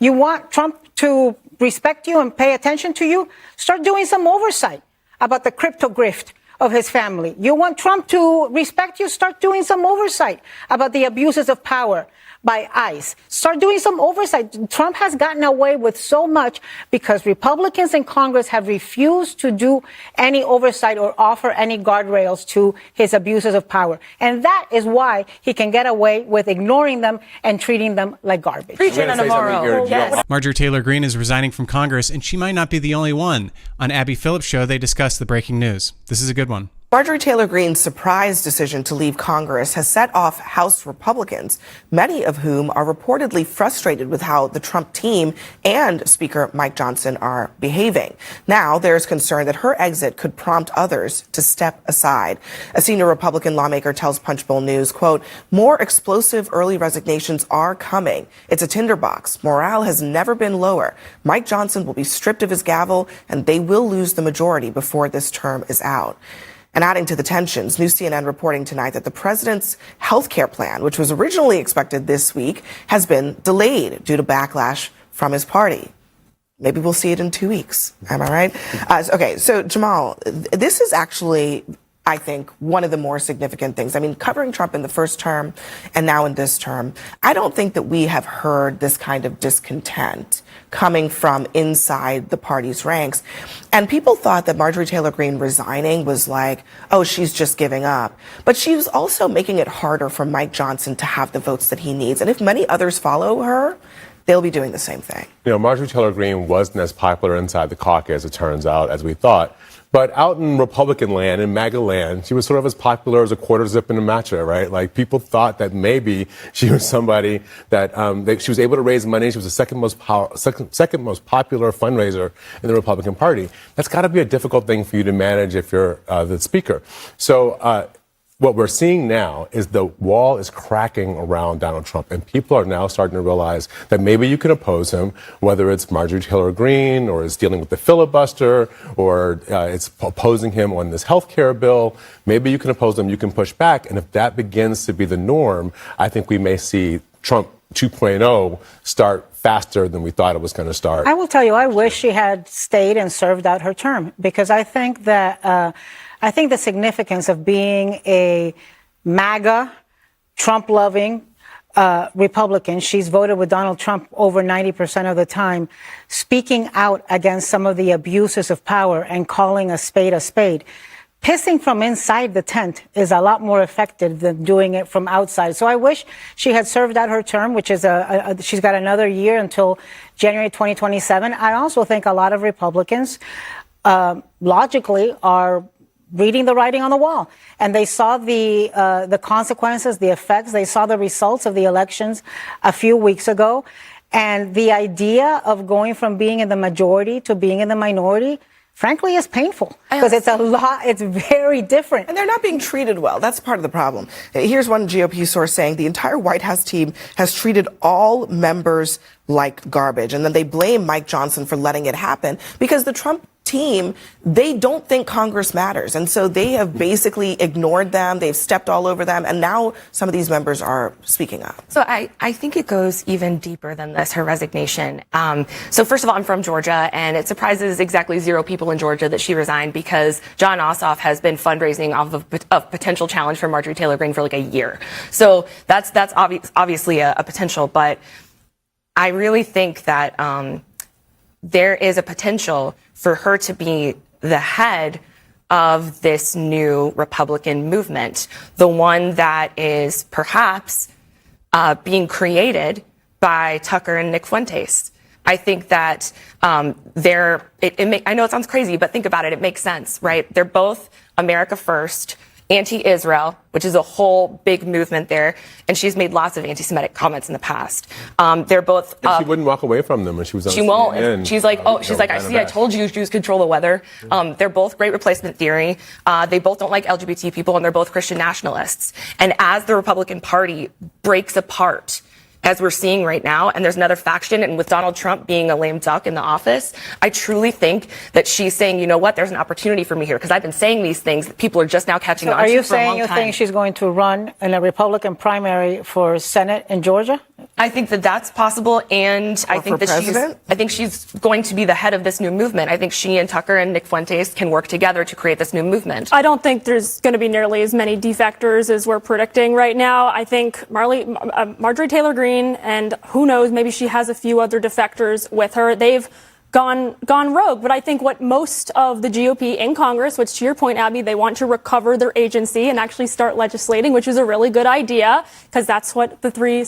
You want Trump to respect you and pay attention to you? Start doing some oversight about the crypto grift of his family. You want Trump to respect you? Start doing some oversight about the abuses of power by ICE. Start doing some oversight. Trump has gotten away with so much because Republicans in Congress have refused to do any oversight or offer any guardrails to his abuses of power. And that is why he can get away with ignoring them and treating them like garbage. Ana Navarro. Yes. Marjorie Taylor Greene is resigning from Congress, and she might not be the only one. On Abby Phillip's show, they discuss the breaking news. This is a good one. Marjorie Taylor Greene's surprise decision to leave Congress has set off House Republicans, many of whom are reportedly frustrated with how the Trump team and Speaker Mike Johnson are behaving. Now, there's concern that her exit could prompt others to step aside. A senior Republican lawmaker tells Punchbowl News, quote, "More explosive early resignations are coming. It's a tinderbox. Morale has never been lower. Mike Johnson will be stripped of his gavel, and they will lose the majority before this term is out." And adding to the tensions, New CNN reporting tonight that the president's health care plan, which was originally expected this week, has been delayed due to backlash from his party. Maybe we'll see it in 2 weeks. Am I right? Okay, so Jamal, this is actually, I think, one of the more significant things. I mean, covering Trump in the first term and now in this term, I don't think that we have heard this kind of discontent coming from inside the party's ranks. And people thought that Marjorie Taylor Greene resigning was like, oh, she's just giving up. But she was also making it harder for Mike Johnson to have the votes that he needs. And if many others follow her, they'll be doing the same thing. You know, Marjorie Taylor Greene wasn't as popular inside the caucus, it turns out, as we thought. But out in Republican land, in MAGA land, she was sort of as popular as a quarter zip in a matcha, right? Like, people thought that maybe she was somebody that she was able to raise money. She was the second most popular fundraiser in the Republican Party. That's got to be a difficult thing for you to manage if you're the speaker. So what we're seeing now is the wall is cracking around Donald Trump, and people are now starting to realize that maybe you can oppose him, whether it's Marjorie Taylor Greene or it's dealing with the filibuster or it's opposing him on this health care bill. Maybe you can oppose him, you can push back, and if that begins to be the norm, I think we may see Trump 2.0 start faster than we thought it was going to start. I will tell you, I wish she had stayed and served out her term, because I think that I think the significance of being a MAGA, Trump-loving Republican, she's voted with Donald Trump over 90% of the time, speaking out against some of the abuses of power and calling a spade a spade. Pissing from inside the tent is a lot more effective than doing it from outside. So I wish she had served out her term, which is she's got another year until January 2027. I also think a lot of Republicans logically are reading the writing on the wall, and they saw the consequences, the effects. They saw the results of the elections a few weeks ago, and the idea of going from being in the majority to being in the minority, frankly, is painful, because it's very different. And they're not being treated well. That's part of the problem. Here's one GOP source saying the entire White House team has treated all members like garbage, and then they blame Mike Johnson for letting it happen because the Trump team, they don't think Congress matters. And so they have basically ignored them. They've stepped all over them. And now some of these members are speaking up. So I think it goes even deeper than this, her resignation. So first of all, I'm from Georgia, and it surprises exactly 0 people in Georgia that she resigned, because John Ossoff has been fundraising off of a potential challenge for Marjorie Taylor Greene for like a year. So that's obviously a potential. But I really think that there is a potential for her to be the head of this new Republican movement, the one that is perhaps being created by Tucker and Nick Fuentes. I think that I know it sounds crazy, but think about it. It makes sense, right? They're both America First, anti-Israel, which is a whole big movement there. And she's made lots of anti-Semitic comments in the past. They're both. She wouldn't walk away from them when she was on She won't. CNN. She's like, I told you Jews control the weather. They're both great replacement theory. They both don't like LGBT people, and they're both Christian nationalists. And as the Republican Party breaks apart as we're seeing right now, and there's another faction, and with Donald Trump being a lame duck in the office, I truly think that she's saying, you know what, there's an opportunity for me here, because I've been saying these things that people are just now catching on to for a long time. Are you saying you think she's going to run in a Republican primary for Senate in Georgia? I think that that's possible, and I think that she's going to be the head of this new movement. I think she and Tucker and Nick Fuentes can work together to create this new movement. I don't think there's going to be nearly as many defectors as we're predicting right now. I think Marjorie Taylor Greene, and who knows, maybe she has a few other defectors with her. They've gone rogue. But I think what most of the GOP in Congress, which to your point, Abby, they want to recover their agency and actually start legislating, which is a really good idea, because that's what the three,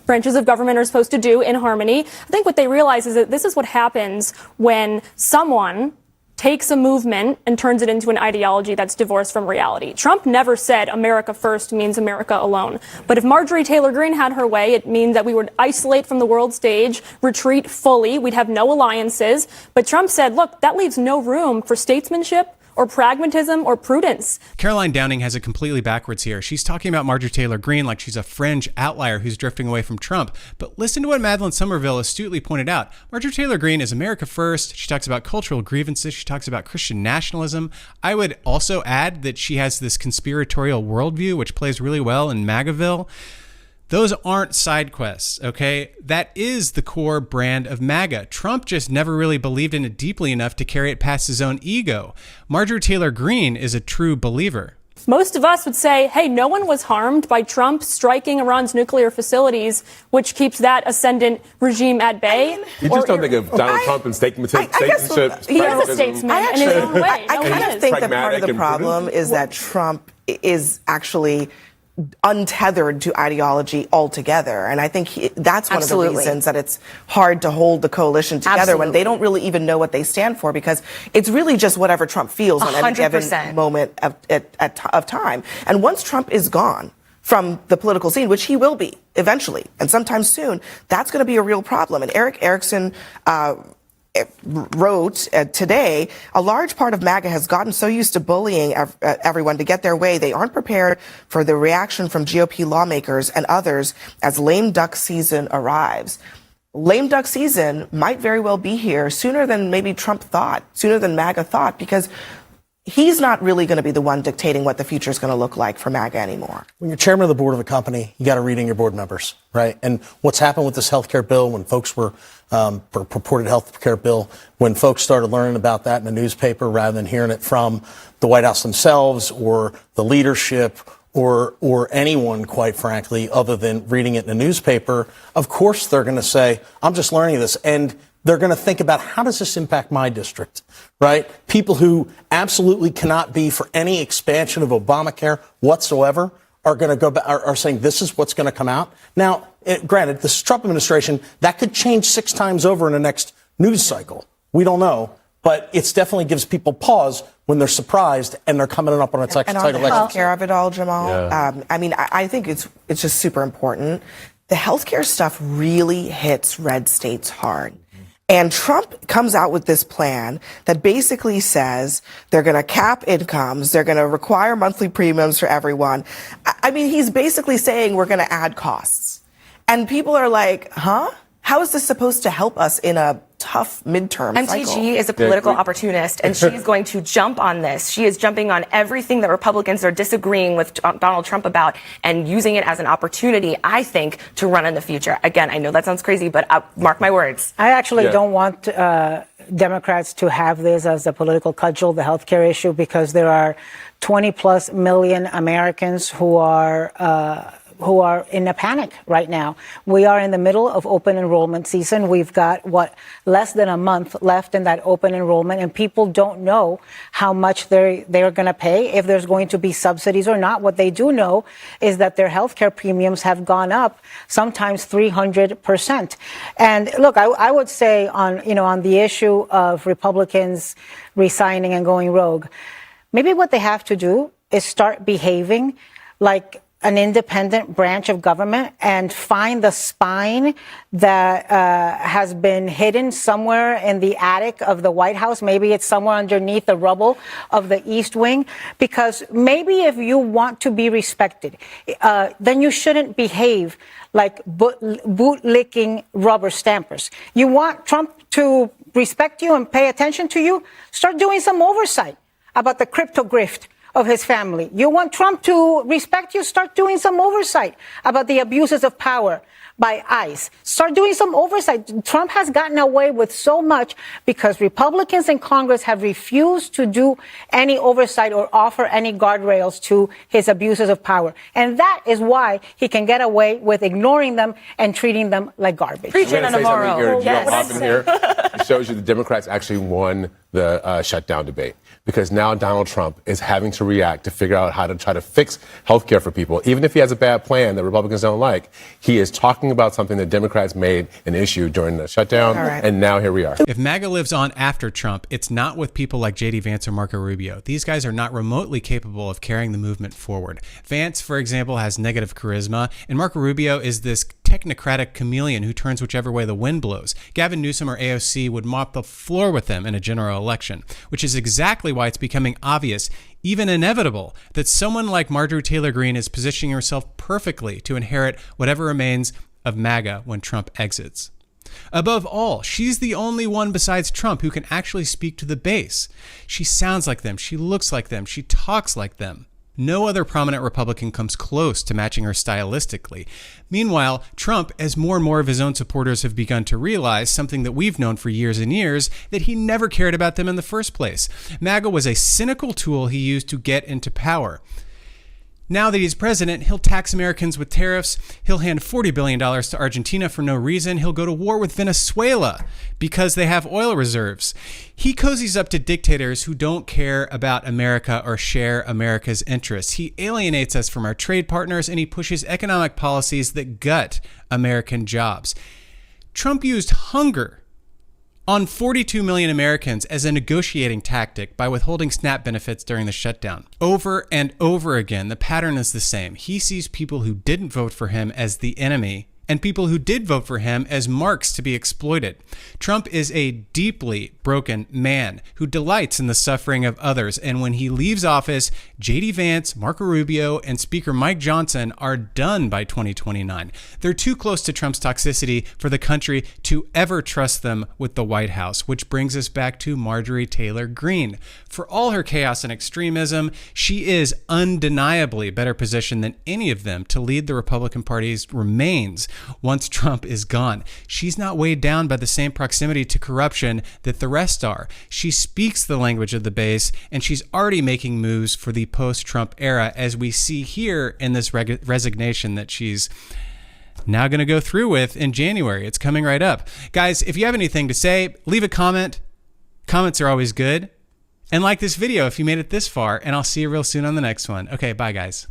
branches of government are supposed to do in harmony. I think what they realize is that this is what happens when someone takes a movement and turns it into an ideology that's divorced from reality. Trump never said America first means America alone. But if Marjorie Taylor Greene had her way, it means that we would isolate from the world stage, retreat fully, we'd have no alliances. But Trump said, look, that leaves no room for statesmanship or pragmatism or prudence. Caroline Downing has it completely backwards here. She's talking about Marjorie Taylor Greene like she's a fringe outlier who's drifting away from Trump. But listen to what Madeline Somerville astutely pointed out. Marjorie Taylor Greene is America first. She talks about cultural grievances. She talks about Christian nationalism. I would also add that she has this conspiratorial worldview, which plays really well in MAGAville. Those aren't side quests, okay? That is the core brand of MAGA. Trump just never really believed in it deeply enough to carry it past his own ego. Marjorie Taylor Greene is a true believer. Most of us would say, hey, no one was harmed by Trump striking Iran's nuclear facilities, which keeps that ascendant regime at bay. You just don't think of Donald Trump and statesmanship. He is a statesman in his own way. I kind of think that part of the problem is that Trump is actually untethered to ideology altogether. And I think that's one of the reasons that it's hard to hold the coalition together when they don't really even know what they stand for, because it's really just whatever Trump feels on any given moment of time. And once Trump is gone from the political scene, which he will be eventually and sometime soon, that's going to be a real problem. And Eric Erickson wrote today, a large part of MAGA has gotten so used to bullying everyone to get their way, they aren't prepared for the reaction from GOP lawmakers and others as lame duck season arrives. Lame duck season might very well be here sooner than maybe Trump thought, sooner than MAGA thought, because he's not really going to be the one dictating what the future is going to look like for MAGA anymore. When you're chairman of the board of a company, you got to read in your board members, right? And what's happened with this healthcare bill, when folks were purported healthcare bill, when folks started learning about that in the newspaper rather than hearing it from the White House themselves or the leadership or anyone, quite frankly, other than reading it in the newspaper, of course they're going to say, I'm just learning this. And they're going to think about, how does this impact my district, right? People who absolutely cannot be for any expansion of Obamacare whatsoever are going to are saying this is what's going to come out. Now, granted, this Trump administration, that could change 6 times over in the next news cycle. We don't know. But it definitely gives people pause when they're surprised and they're coming up on a tight election. And on the healthcare of it all, Jamal, I think it's just super important. The healthcare stuff really hits red states hard. And Trump comes out with this plan that basically says they're going to cap incomes, they're going to require monthly premiums for everyone. I mean, he's basically saying we're going to add costs. And people are like, huh? How is this supposed to help us in a tough midterm cycle? MTG is a political opportunist, and she's going to jump on this. She is jumping on everything that Republicans are disagreeing with Donald Trump about and using it as an opportunity, I think, to run in the future. Again, I know that sounds crazy, but mark my words. I actually don't want Democrats to have this as a political cudgel, the healthcare issue, because there are 20+ million Americans who are in a panic right now. We are in the middle of open enrollment season. We've got, less than a month left in that open enrollment, and people don't know how much they're going to pay, if there's going to be subsidies or not. What they do know is that their health care premiums have gone up, sometimes 300%. And look, I would say on the issue of Republicans resigning and going rogue, maybe what they have to do is start behaving like an independent branch of government and find the spine that has been hidden somewhere in the attic of the White House. Maybe it's somewhere underneath the rubble of the East Wing. Because maybe if you want to be respected, then you shouldn't behave like bootlicking rubber stampers. You want Trump to respect you and pay attention to you? Start doing some oversight about the crypto grift of his family. You want Trump to respect you? Start doing some oversight about the abuses of power by ICE. Start doing some oversight. Trump has gotten away with so much because Republicans in Congress have refused to do any oversight or offer any guardrails to his abuses of power. And that is why he can get away with ignoring them and treating them like garbage. Preach Ana Navarro. Yes. Here. It shows you the Democrats actually won the shutdown debate, because now Donald Trump is having to react to figure out how to try to fix health care for people. Even if he has a bad plan that Republicans don't like, he is talking about something that Democrats made an issue during the shutdown, and now here we are. If MAGA lives on after Trump, it's not with people like J.D. Vance or Marco Rubio. These guys are not remotely capable of carrying the movement forward. Vance, for example, has negative charisma, and Marco Rubio is this technocratic chameleon who turns whichever way the wind blows. Gavin Newsom or AOC would mop the floor with him in a general election, which is exactly why it's becoming obvious, even inevitable, that someone like Marjorie Taylor Greene is positioning herself perfectly to inherit whatever remains of MAGA when Trump exits. Above all, she's the only one besides Trump who can actually speak to the base. She sounds like them, she looks like them, she talks like them. No other prominent Republican comes close to matching her stylistically. Meanwhile, Trump, as more and more of his own supporters have begun to realize something that we've known for years and years, that he never cared about them in the first place. MAGA was a cynical tool he used to get into power. Now that he's president, he'll tax Americans with tariffs, he'll hand $40 billion to Argentina for no reason, he'll go to war with Venezuela because they have oil reserves. He cozies up to dictators who don't care about America or share America's interests. He alienates us from our trade partners, and he pushes economic policies that gut American jobs. Trump used hunger on 42 million Americans as a negotiating tactic by withholding SNAP benefits during the shutdown. Over and over again, the pattern is the same. He sees people who didn't vote for him as the enemy, and people who did vote for him as marks to be exploited. Trump is a deeply broken man who delights in the suffering of others, and when he leaves office, J.D. Vance, Marco Rubio, and Speaker Mike Johnson are done by 2029. They're too close to Trump's toxicity for the country to ever trust them with the White House, which brings us back to Marjorie Taylor Greene. For all her chaos and extremism, she is undeniably better positioned than any of them to lead the Republican Party's remains once Trump is gone. She's not weighed down by the same proximity to corruption that the rest are. She speaks the language of the base, and she's already making moves for the post-Trump era, as we see here in this resignation that she's now going to go through with in January. It's coming right up. Guys, if you have anything to say, leave a comment. Comments are always good. And like this video if you made it this far, and I'll see you real soon on the next one. Okay, bye guys.